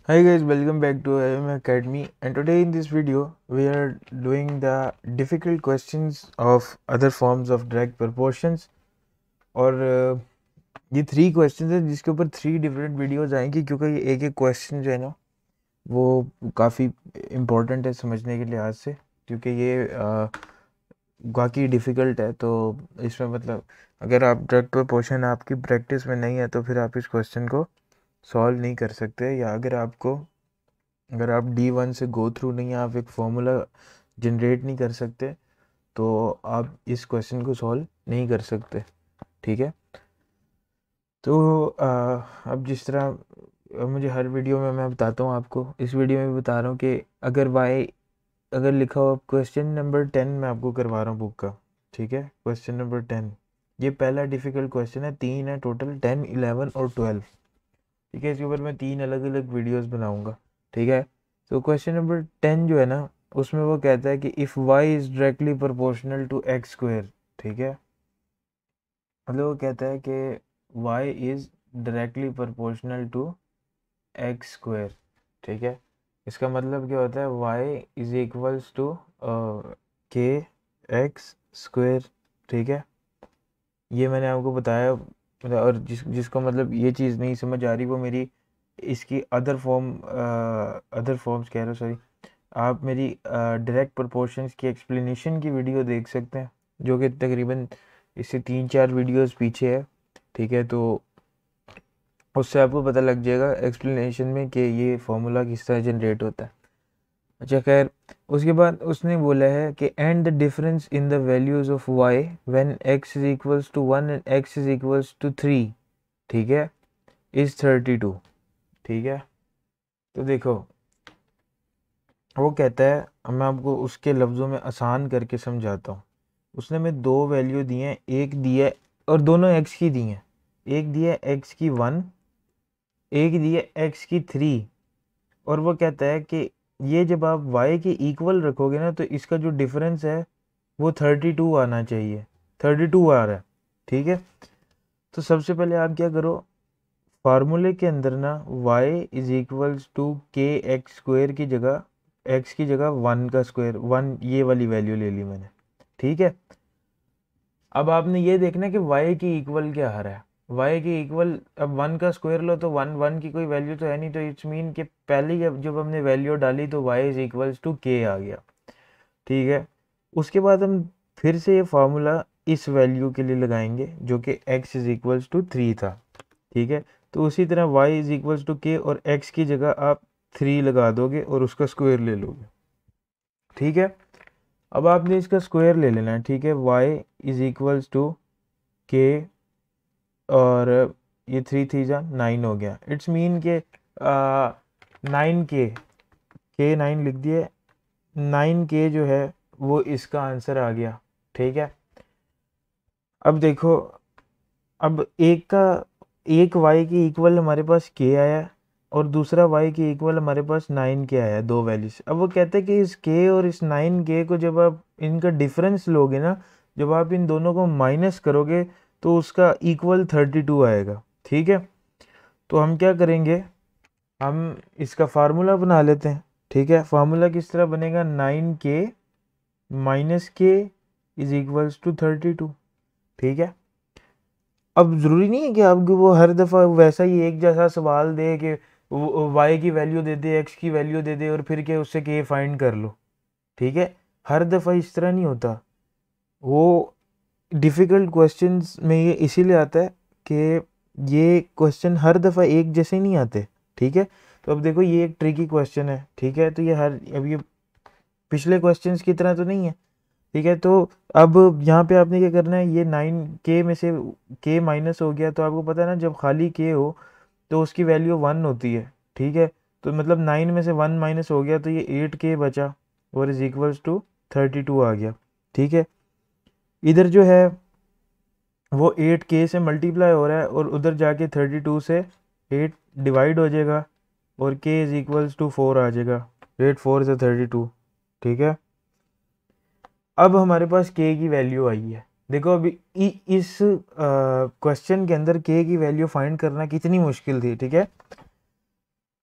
Hi guys, welcome back to IM Academy, and today in this video we are doing the difficult questions of other forms of direct proportions। और ये 3 questions हैं जिसके ऊपर 3 different videos आएंगी, क्योंकि ये एक क्वेश्चन जो है ना वो काफ़ी इम्पोर्टेंट है समझने के लिहाज से, क्योंकि ये वाकई डिफ़िकल्ट है। तो इसमें मतलब अगर आप डायरेक्ट प्रोपोर्शन आपकी प्रैक्टिस में नहीं है तो फिर आप इस क्वेश्चन को सॉल्व नहीं कर सकते, या अगर आप D1 से गो थ्रू नहीं है, आप एक फॉर्मूला जनरेट नहीं कर सकते, तो आप इस क्वेश्चन को सॉल्व नहीं कर सकते। ठीक है, तो अब जिस तरह मुझे हर वीडियो में मैं बताता हूँ आपको, इस वीडियो में भी बता रहा हूँ कि अगर लिखा हो क्वेश्चन नंबर 10 मैं आपको करवा रहा हूँ बुक का। ठीक है, क्वेश्चन नंबर 10 ये पहला डिफ़िकल्ट क्वेश्चन है। 3 है टोटल, 10, 11 और 12। ठीक है, इसके ऊपर मैं 3 अलग अलग वीडियोस बनाऊंगा। ठीक है, तो क्वेश्चन नंबर 10 जो है ना, उसमें वो कहता है कि if y is directly proportional to x square. ठीक है, मतलब वो कहता है कि y is directly proportional to x square. ठीक है, इसका मतलब क्या होता है, y is equals to k x square. ठीक है, ये मैंने आपको बताया। और जिसको मतलब ये चीज़ नहीं समझ आ रही, वो मेरी इसकी अदर फॉर्म्स कह रहा हूँ, सॉरी, आप मेरी डायरेक्ट प्रोपोर्शंस की एक्सप्लेनेशन की वीडियो देख सकते हैं, जो कि तकरीबन इससे 3-4 वीडियोस पीछे है। ठीक है, तो उससे आपको पता लग जाएगा एक्सप्लेनेशन में कि ये फार्मूला किस तरह जनरेट होता है। अच्छा खैर, उसके बाद उसने बोला है कि and the difference in the values of y when x is equals to 1 and x is equals to 3, ठीक है, इज 32। ठीक है, तो देखो वो कहता है, मैं आपको उसके लफ्ज़ों में आसान करके समझाता हूँ। उसने में 2 वैल्यू दी हैं, एक दी है और दोनों एक्स की दी हैं। एक दी है एक्स की 1, एक दी है एक्स की 3। और वो कहता है कि ये जब आप y के इक्वल रखोगे ना, तो इसका जो डिफरेंस है वो 32 आना चाहिए। 32 आ रहा है। ठीक है, तो सबसे पहले आप क्या करो, फार्मूले के अंदर ना y is equals to k x square की जगह x की जगह 1 का स्क्वायर, 1 ये वाली वैल्यू ले ली मैंने। ठीक है, अब आपने ये देखना कि y की इक्वल क्या आ रहा है। y की इक्वल, अब 1 का स्क्वायर लो तो 1 की कोई वैल्यू तो है नहीं, तो इट्स मीन कि पहले जब हमने वैल्यू डाली तो y is equals to k आ गया। ठीक है, उसके बाद हम फिर से ये फार्मूला इस वैल्यू के लिए लगाएंगे जो कि x इज इक्वल्स टू 3 था। ठीक है, तो उसी तरह y is equals to k और x की जगह आप 3 लगा दोगे और उसका स्क्वायर ले लोगे। ठीक है, अब आपने इसका स्क्वायर ले लेना है। ठीक है, y is equals to k, और ये 3 3 जा 9 हो गया। इट्स मीन के 9 दिए, 9 जो है वो इसका आंसर आ गया। ठीक है, अब देखो, अब एक y की इक्वल हमारे पास k आया और दूसरा y की इक्वल हमारे पास 9k आया, 2 वैल्यूज। अब वो कहते हैं कि इस k और इस 9k को जब आप इनका डिफरेंस लोगे ना, जब आप इन दोनों को माइनस करोगे तो उसका इक्वल 32 आएगा। ठीक है, तो हम क्या करेंगे, हम इसका फार्मूला बना लेते हैं। ठीक है, फार्मूला किस तरह बनेगा, 9k minus k is equals to 32। ठीक है, अब ज़रूरी नहीं है कि आपको वो हर दफ़ा वैसा ही एक जैसा सवाल दे कि y की वैल्यू दे दे, x की वैल्यू दे दे और फिर के उससे k फाइंड कर लो। ठीक है, हर दफ़ा इस तरह नहीं होता। वो डिफ़िकल्ट क्वेश्चंस में ये इसीलिए आता है कि ये क्वेश्चन हर दफ़ा एक जैसे नहीं आते। ठीक है, तो अब देखो ये एक ट्रिकी क्वेश्चन है। ठीक है, तो अब ये पिछले क्वेश्चंस की तरह तो नहीं है। ठीक है, तो अब यहाँ पे आपने क्या करना है, ये 9k में से k माइनस हो गया, तो आपको पता है ना जब खाली k हो तो उसकी वैल्यू 1 होती है। ठीक है, तो मतलब 9 में से 1 माइनस हो गया तो ये 8k बचा और इज इक्वल्स टू 32 आ गया। ठीक है, इधर जो है वो 8k से मल्टीप्लाई हो रहा है और उधर जाके 32 से 8 डिवाइड हो जाएगा और k इज इक्वल्स टू 4 आ जाएगा। 8 4 से 32। ठीक है, अब हमारे पास k की वैल्यू आई है। देखो अभी इस क्वेश्चन के अंदर k की वैल्यू फाइंड करना कितनी मुश्किल थी। ठीक है,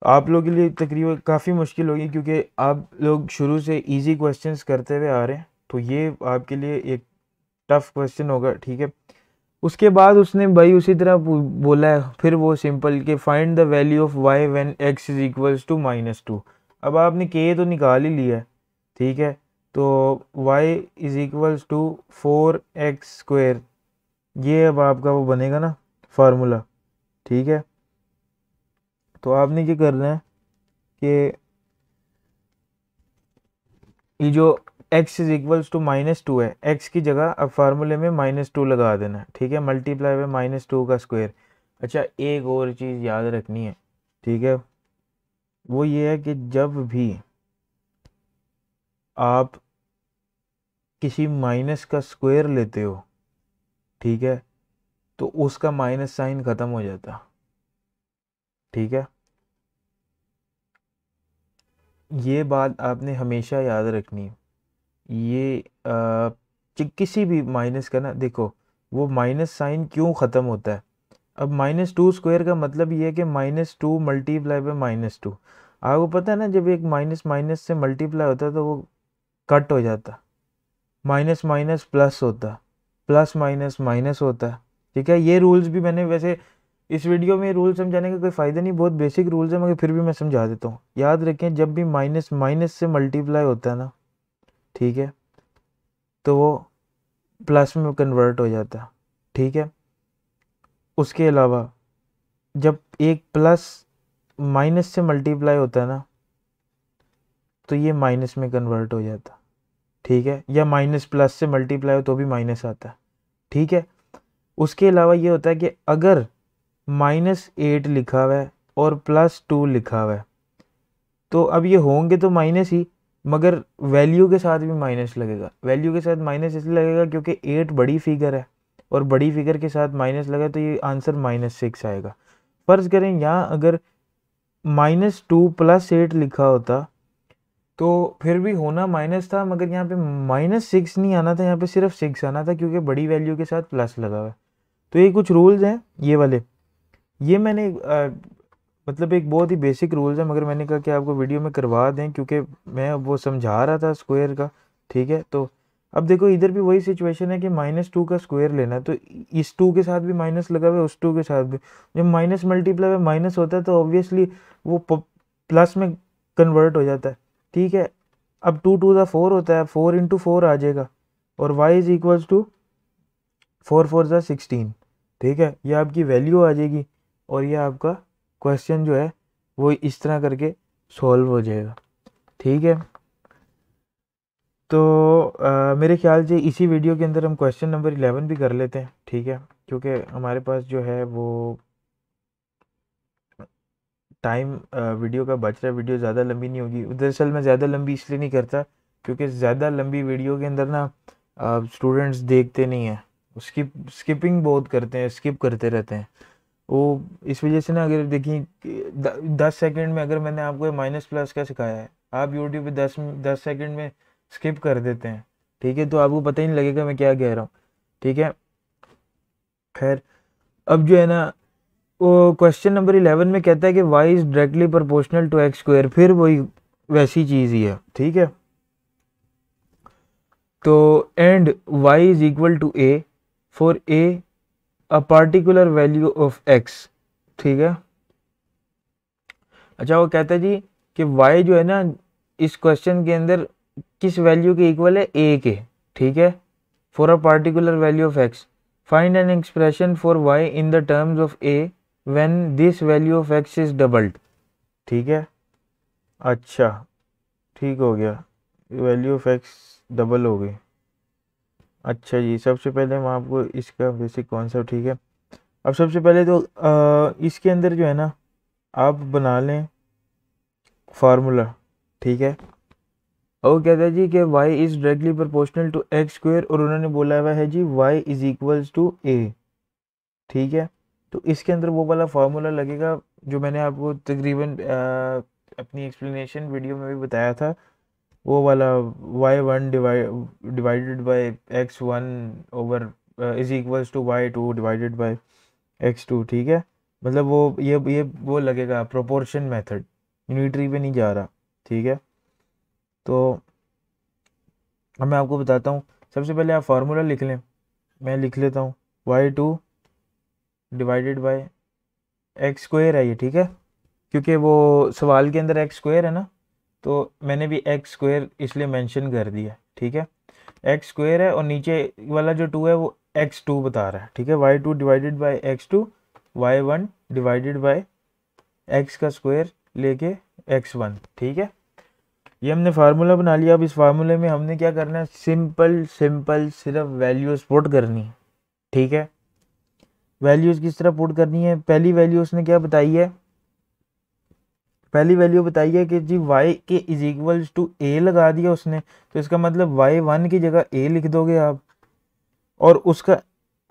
आप लोग के लिए तकरीबन काफ़ी मुश्किल होगी क्योंकि आप लोग शुरू से इजी क्वेश्चंस करते हुए आ रहे हैं, तो ये आपके लिए एक टफ क्वेश्चन होगा, ठीक है। उसके बाद उसने भाई उसी तरह बोला है फिर वो सिंपल कि find the value of y when x is equals to -2। अब आपने के तो निकाल ही लिया है, ठीक है, तो y is equals to 4x², ये अब आपका वो बनेगा ना फार्मूला, ठीक है। तो आपने क्या करना है कि ये जो x इज इक्वल्स टू -2 है, x की जगह अब फार्मूले में -2 लगा देना है, ठीक है, मल्टीप्लाई बाय -2 का स्क्वायर। अच्छा, एक और चीज़ याद रखनी है, ठीक है, वो ये है कि जब भी आप किसी माइनस का स्क्वायर लेते हो, ठीक है, तो उसका माइनस साइन ख़त्म हो जाता, ठीक है। ये बात आपने हमेशा याद रखनी है। ये किसी भी माइनस का ना, देखो वो माइनस साइन क्यों ख़त्म होता है। अब -2² का मतलब ये है कि -2 मल्टीप्लाई बाय -2। आपको पता है ना, जब एक माइनस माइनस से मल्टीप्लाई होता है तो वो कट हो जाता, माइनस माइनस प्लस होता, प्लस माइनस माइनस होता, ठीक है। ये रूल्स भी मैंने वैसे इस वीडियो में रूल समझाने का कोई फ़ायदा नहीं, बहुत बेसिक रूल्स है, मगर फिर भी मैं समझा देता हूँ। याद रखें, जब भी माइनस माइनस से मल्टीप्लाई होता है ना, ठीक है, तो वो प्लस में कन्वर्ट हो जाता, ठीक है। उसके अलावा जब एक प्लस माइनस से मल्टीप्लाई होता है ना, तो ये माइनस में कन्वर्ट हो जाता, ठीक है, या माइनस प्लस से मल्टीप्लाई हो तो भी माइनस आता है, ठीक है। उसके अलावा ये होता है कि अगर -8 लिखा हुआ है और +2 लिखा हुआ है, तो अब ये होंगे तो माइनस ही, मगर वैल्यू के साथ भी माइनस लगेगा। वैल्यू के साथ माइनस इसलिए लगेगा क्योंकि 8 बड़ी फिगर है और बड़ी फिगर के साथ माइनस लगा तो ये आंसर -6 आएगा। फ़र्ज़ करें यहाँ अगर -2 + 8 लिखा होता तो फिर भी होना माइनस था, मगर यहाँ पे -6 नहीं आना था, यहाँ पे सिर्फ 6 आना था क्योंकि बड़ी वैल्यू के साथ प्लस लगा हुआ है। तो ये कुछ रूल्स हैं ये वाले, ये मैंने मतलब एक बहुत ही बेसिक रूल्स है, मगर मैंने कहा कि आपको वीडियो में करवा दें क्योंकि मैं वो समझा रहा था स्क्वायर का, ठीक है। तो अब देखो इधर भी वही सिचुएशन है कि -2 का स्क्वायर लेना है, तो इस 2 के साथ भी माइनस लगा हुआ है, उस 2 के साथ भी। जब माइनस मल्टीप्लाई में माइनस होता है तो ऑब्वियसली वो प्लस में कन्वर्ट हो जाता है, ठीक है। अब 2 2 ज़ा 4 होता है, 4 × 4 आ जाएगा, और y इज इक्वल्स टू 4 4 ज़ा 16, ठीक है। ये आपकी वैल्यू आ जाएगी और ये आपका क्वेश्चन जो है वो इस तरह करके सॉल्व हो जाएगा, ठीक है। तो मेरे ख्याल से इसी वीडियो के अंदर हम क्वेश्चन नंबर 11 भी कर लेते हैं, ठीक है, क्योंकि हमारे पास जो है वो टाइम वीडियो का बच रहा है, वीडियो ज़्यादा लंबी नहीं होगी। दरअसल मैं ज़्यादा लंबी इसलिए नहीं करता क्योंकि ज़्यादा लंबी वीडियो के अंदर ना स्टूडेंट्स देखते नहीं हैं, स्किपिंग बहुत करते हैं, स्किप करते रहते हैं वो। इस वजह से ना, अगर देखिए 10 सेकंड में अगर मैंने आपको माइनस प्लस का सिखाया है, आप यूट्यूब पे 10 सेकंड में स्किप कर देते हैं, ठीक है, तो आपको पता ही नहीं लगेगा मैं क्या कह रहा हूँ, ठीक है। खैर, अब जो है ना, वो क्वेश्चन नंबर 11 में कहता है कि y is directly proportional to x², फिर वही वैसी चीज़ ही है, ठीक है। तो and y is equal to a for a particular value of x, ठीक है। अच्छा, वो कहता है जी कि y जो है ना इस क्वेश्चन के अंदर किस वैल्यू के इक्वल है, a के, ठीक है, for a particular value of x, find an expression for y in the terms of a when this value of x is doubled, ठीक है। अच्छा, ठीक हो गया, वैल्यू ऑफ x डबल हो गई। अच्छा जी, सबसे पहले हम आपको इसका बेसिक कॉन्सेप्ट, ठीक है। अब सबसे पहले तो इसके अंदर जो है ना आप बना लें फार्मूला, ठीक है। और वो कहता है जी कि y is directly proportional to x², और उन्होंने बोला हुआ है जी y is equals to a, ठीक है। तो इसके अंदर वो वाला फार्मूला लगेगा जो मैंने आपको तकरीबन अपनी एक्सप्लेनेशन वीडियो में भी बताया था, वो वाला y1 divided by x1 over is equals to y2 divided by x2, ठीक है। मतलब वो ये वो लगेगा प्रोपोर्शन मेथड, यूनिटरी पे नहीं जा रहा, ठीक है। तो अब मैं आपको बताता हूँ। सबसे पहले आप फार्मूला लिख लें, मैं लिख लेता हूँ। y2 divided bye x square है ये, ठीक है, क्योंकि वो सवाल के अंदर एक्स स्क्वायर है ना, तो मैंने भी एक्स स्क्वायर इसलिए मेंशन कर दिया, ठीक है। एक्स स्क्वायर है और नीचे वाला जो 2 है वो x2 बता रहा है, ठीक है। y2 divided by x2, y1 divided bye x का स्क्वायर लेके x1, ठीक है। ये हमने फार्मूला बना लिया। अब इस फार्मूले में हमने क्या करना है, सिंपल सिंपल सिर्फ वैल्यूज पुट करनी है, ठीक है। वैल्यूज किस तरह पुट करनी है, पहली वैल्यू उसने क्या बताई है, पहली वैल्यू बताई है कि जी y के इज इक्वल्स टू a लगा दिया उसने, तो इसका मतलब y1 की जगह a लिख दोगे आप, और उसका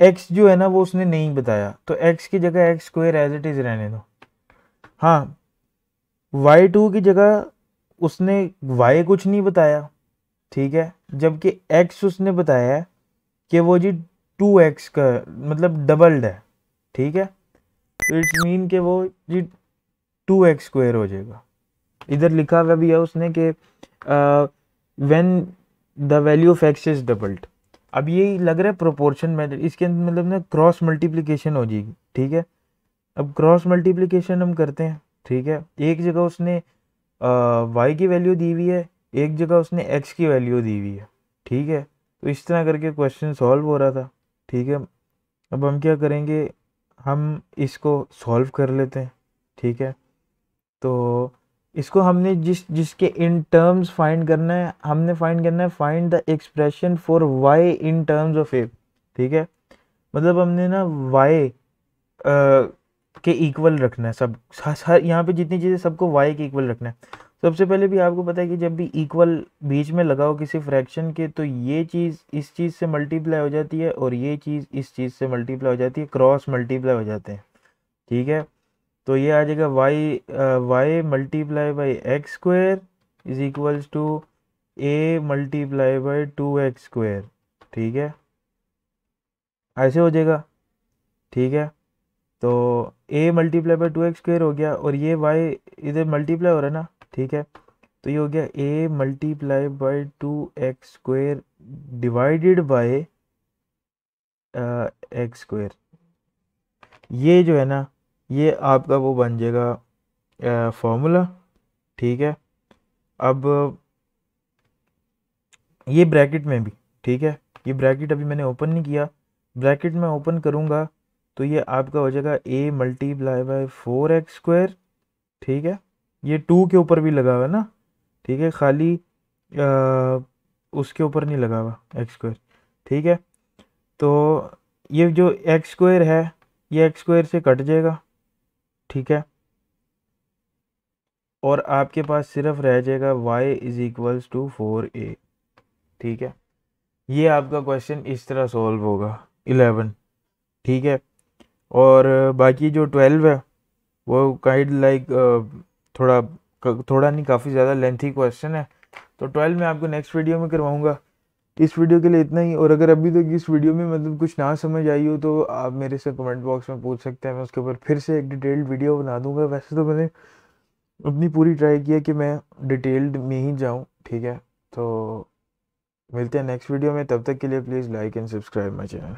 x जो है ना वो उसने नहीं बताया, तो x की जगह x square as it is रहने दो। हाँ, y2 की जगह उसने y कुछ नहीं बताया, ठीक है, जबकि x उसने बताया है कि वो जी 2x का मतलब डबल्ड है, ठीक है। तो इट्स मीन कि वो जी 2x स्क्वायर हो जाएगा। इधर लिखा हुआ भी है उसने कि when the value of x is doubled. अब ये लग रहा है प्रोपोर्शन मेथड, इसके अंदर मतलब ना क्रॉस मल्टीप्लिकेशन हो जाएगी, ठीक है। अब क्रॉस मल्टीप्लिकेशन हम करते हैं, ठीक है। एक जगह उसने y की वैल्यू दी हुई है, एक जगह उसने x की वैल्यू दी हुई है, ठीक है। तो इस तरह करके क्वेश्चन सॉल्व हो रहा था, ठीक है। अब हम क्या करेंगे, हम इसको सॉल्व कर लेते हैं, ठीक है। तो इसको हमने जिसके इन टर्म्स फाइंड करना है, हमने फाइंड करना है find the expression for y in terms of a, ठीक है। मतलब हमने ना y के इक्वल रखना है सब, हर यहाँ पे जितनी चीज़ें सबको y के इक्वल रखना है। सबसे पहले भी आपको पता है कि जब भी इक्वल बीच में लगाओ किसी फ्रैक्शन के, तो ये चीज़ इस चीज़ से मल्टीप्लाई हो जाती है और ये चीज़ इस चीज़ से मल्टीप्लाई हो जाती है, क्रॉस मल्टीप्लाई हो जाते हैं, ठीक है। तो ये आ जाएगा y multiply by x square is equals to a multiply by 2x square, ठीक है, ऐसे हो जाएगा, ठीक है। तो a multiply by 2x square हो गया, और ये y इधर मल्टीप्लाई हो रहा है ना, ठीक है। तो ये हो गया a multiply by 2x square divided by x square. ये जो है ना, ये आपका वो बन जाएगा फॉर्मूला, ठीक है। अब ये ब्रैकेट में भी, ठीक है, ये ब्रैकेट अभी मैंने ओपन नहीं किया, ब्रैकेट में ओपन करूँगा तो ये आपका हो जाएगा a multiply by 4x square, ठीक है। ये 2 के ऊपर भी लगा हुआ है ना, ठीक है, खाली उसके ऊपर नहीं लगा हुआ एक्स स्क्वायर, ठीक है। तो ये जो एक्स स्क्वायर है ये एक्स स्क्वायर से कट जाएगा, ठीक है, और आपके पास सिर्फ रह जाएगा y is equals to 4a, ठीक है। ये आपका क्वेश्चन इस तरह सॉल्व होगा 11, ठीक है। और बाकी जो 12 है वो काइंड लाइक थोड़ा थोड़ा नहीं, काफ़ी ज़्यादा लेंथी क्वेश्चन है, तो 12 मैं आपको नेक्स्ट वीडियो में करवाऊँगा। इस वीडियो के लिए इतना ही, और अगर अभी तक इस वीडियो में मतलब कुछ ना समझ आई हो तो आप मेरे से कमेंट बॉक्स में पूछ सकते हैं, मैं उसके ऊपर फिर से एक डिटेल्ड वीडियो बना दूंगा। वैसे तो मैंने अपनी पूरी ट्राई की है कि मैं डिटेल्ड में ही जाऊं, ठीक है। तो मिलते हैं नेक्स्ट वीडियो में, तब तक के लिए please like and subscribe my channel.